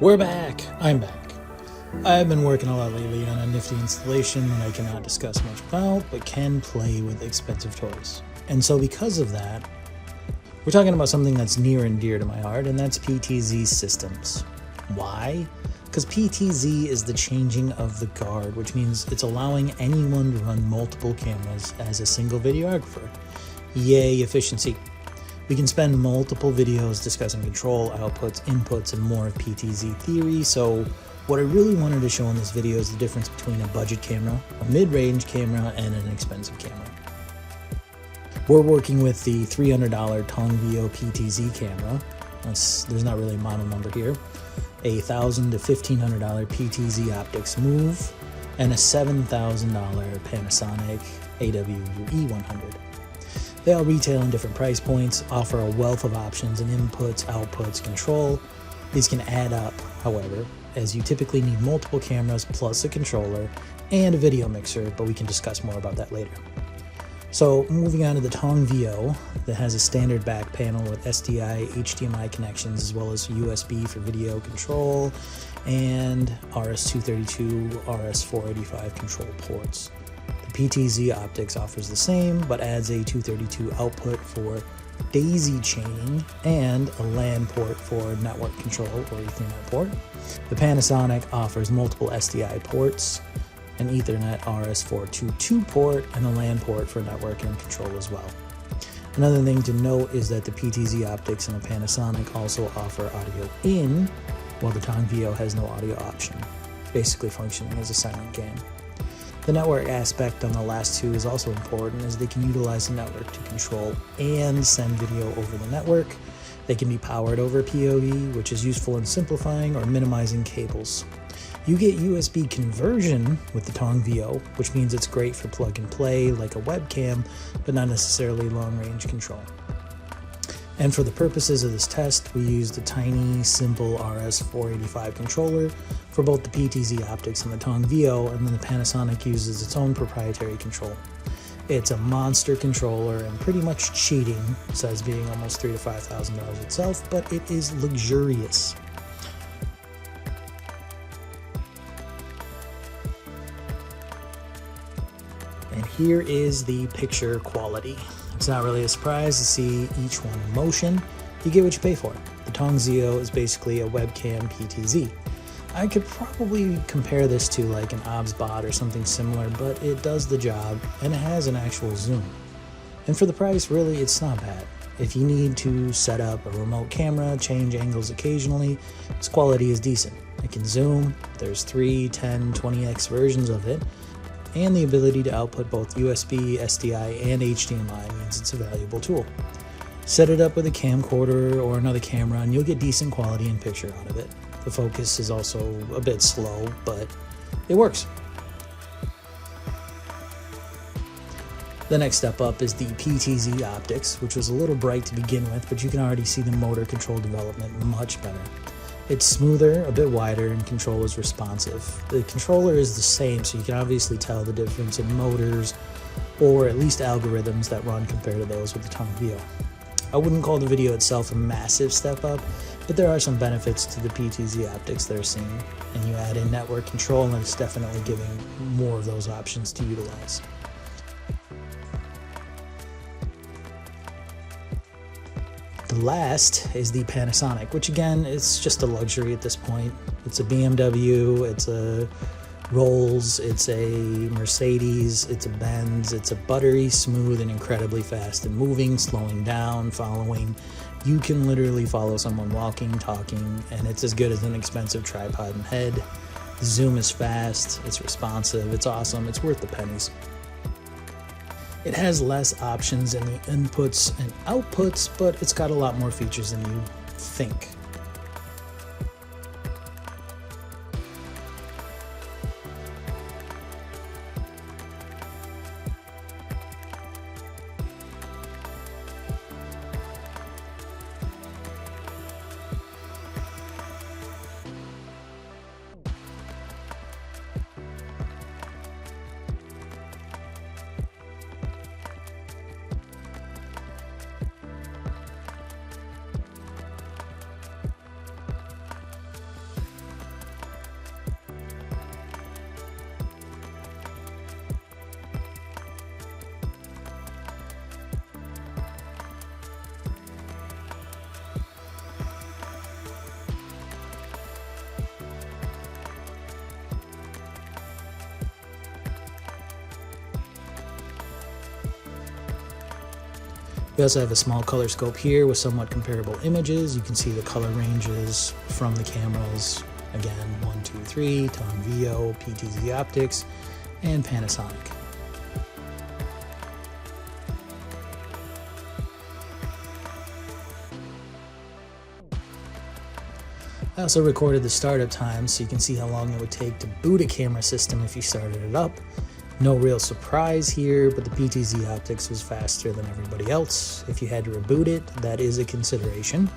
We're back. I'm back. I've been working a lot lately on a nifty installation that I cannot discuss much about, but can play with expensive toys. And so because of that, we're talking about something that's near and dear to my heart, and that's PTZ systems. Why? Because PTZ is the changing of the guard, which means it's allowing anyone to run multiple cameras as a single videographer. Yay, efficiency. We can spend multiple videos discussing control, outputs, inputs, and more of PTZ theory, so what I really wanted to show in this video is the difference between a budget camera, a mid-range camera, and an expensive camera. We're working with the $300 TongVeo PTZ camera. There's not really a model number here. A $1,000 to $1,500 PTZOptics MoveSe, and a $7,000 Panasonic AWUE100. They all retail in different price points, offer a wealth of options in inputs, outputs, control. These can add up, however, as you typically need multiple cameras plus a controller and a video mixer, but we can discuss more about that later. So moving on to the TongVeo, that has a standard back panel with SDI, HDMI connections, as well as USB for video control and RS-232, RS-485 control ports. The PTZOptics offers the same, but adds a 232 output for daisy chaining and a LAN port for network control or Ethernet port. The Panasonic offers multiple SDI ports, an Ethernet RS-422 port, and a LAN port for network and control as well. Another thing to note is that the PTZOptics and the Panasonic also offer audio in, while the TongVeo has no audio option, basically functioning as a silent game. The network aspect on the last two is also important, as they can utilize the network to control and send video over the network. They can be powered over PoE, which is useful in simplifying or minimizing cables. You get USB conversion with the TongVeo, which means it's great for plug and play like a webcam, but not necessarily long range control. And for the purposes of this test, we used a tiny, simple RS-485 controller for both the PTZOptics and the TongVeo, and then the Panasonic uses its own proprietary control. It's a monster controller and pretty much cheating, besides being almost $3,000 to $5,000 itself, but it is luxurious. And here is the picture quality. It's not really a surprise to see each one in motion. You get what you pay for. The TongVeo is basically a webcam PTZ. I could probably compare this to like an OBS-bot or something similar, but it does the job and it has an actual zoom. And for the price, really, it's not bad. If you need to set up a remote camera, change angles occasionally, its quality is decent. It can zoom, there's 3, 10, 20x versions of it, and the ability to output both USB, SDI, and HDMI means it's a valuable tool. Set it up with a camcorder or another camera and you'll get decent quality and picture out of it. The focus is also a bit slow, but it works. The next step up is the PTZOptics, which was a little bright to begin with, but you can already see the motor control development much better. It's smoother, a bit wider, and control is responsive. The controller is the same, so you can obviously tell the difference in motors, or at least algorithms that run compared to those with the TongVeo. I wouldn't call the video itself a massive step up, but there are some benefits to the PTZOptics that are seen, and you add in network control and it's definitely giving more of those options to utilize. The last is the Panasonic, which again, it's just a luxury at this point. It's a BMW, it's a Rolls, it's a Mercedes, it's a Benz, it's a buttery, smooth, and incredibly fast and moving, slowing down, following. You can literally follow someone walking, talking, and it's as good as an expensive tripod and head. The zoom is fast, it's responsive, it's awesome, it's worth the pennies. It has less options in the inputs and outputs, but it's got a lot more features than you think. We also have a small color scope here with somewhat comparable images. You can see the color ranges from the cameras. Again, 1, 2, 3, TongVeo, PTZOptics, and Panasonic. I also recorded the startup time so you can see how long it would take to boot a camera system if you started it up. No real surprise here, but the PTZOptics was faster than everybody else. If you had to reboot it, that is a consideration.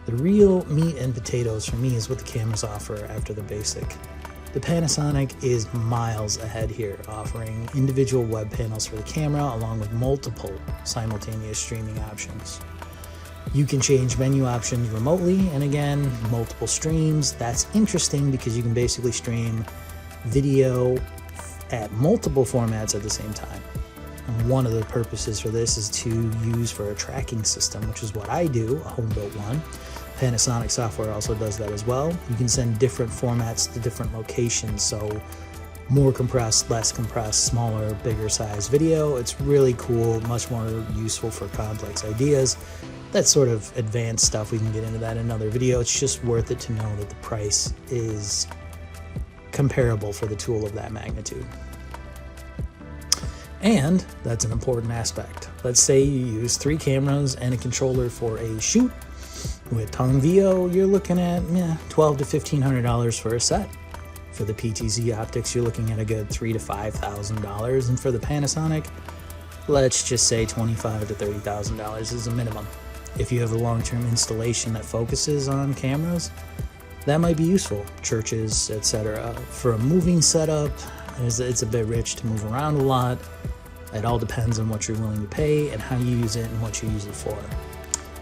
The real meat and potatoes for me is what the cameras offer after the basic. The Panasonic is miles ahead here, offering individual web panels for the camera along with multiple simultaneous streaming options. You can change menu options remotely, and again, multiple streams. That's interesting because you can basically stream video at multiple formats at the same time. And one of the purposes for this is to use for a tracking system, which is what I do, a home-built one. Panasonic software also does that as well. You can send different formats to different locations, so more compressed, less compressed, smaller, bigger size video. It's really cool, much more useful for complex ideas. That's sort of advanced stuff. We can get into that in another video. It's just worth it to know that the price is comparable for the tool of that magnitude. And that's an important aspect. Let's say you use 3 cameras and a controller for a shoot. With TongVeo, you're looking at $1,200 to $1,500 for a set. For the PTZOptics, you're looking at a good $3,000 to $5,000, and for the Panasonic, let's just say $25,000 to $30,000 is a minimum. If you have a long-term installation that focuses on cameras, that might be useful. Churches, etc. For a moving setup, it's a bit rich to move around a lot. It all depends on what you're willing to pay and how you use it and what you use it for.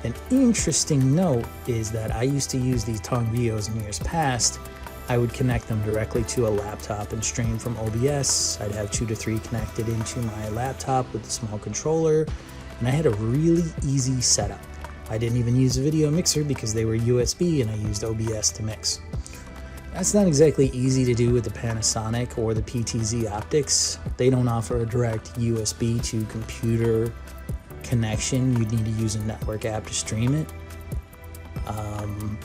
An interesting note is that I used to use these TongVeos in years past. I would connect them directly to a laptop and stream from OBS. I'd have 2 to 3 connected into my laptop with a small controller, and I had a really easy setup. I didn't even use a video mixer because they were USB and I used OBS to mix. That's not exactly easy to do with the Panasonic or the PTZOptics. They don't offer a direct USB to computer connection. You'd need to use a network app to stream it.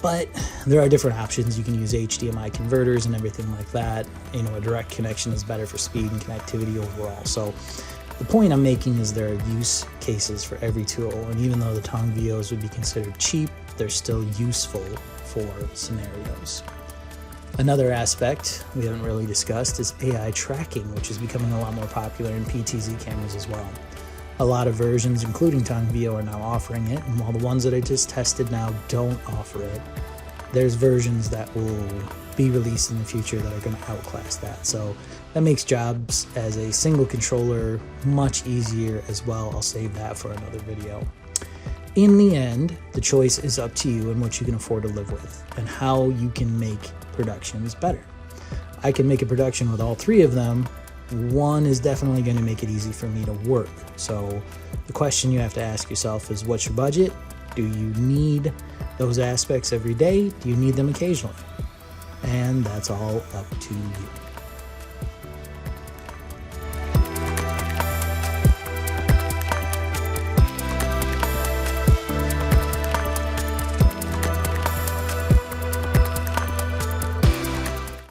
But there are different options. You can use HDMI converters and everything like that. You know, a direct connection is better for speed and connectivity overall. So the point I'm making is there are use cases for every tool, and even though the TongVeos would be considered cheap, they're still useful for scenarios. Another aspect we haven't really discussed is AI tracking, which is becoming a lot more popular in PTZ cameras as well. A lot of versions, including TongVeo, are now offering it, and while the ones that I just tested now don't offer it, there's versions that will be released in the future that are going to outclass that. So that makes jobs as a single controller much easier as well. I'll save that for another video. In the end, the choice is up to you and what you can afford to live with and how you can make productions better. I can make a production with all 3 of them. One is definitely going to make it easy for me to work. So the question you have to ask yourself is, what's your budget? Do you need those aspects every day? Do you need them occasionally? And that's all up to you.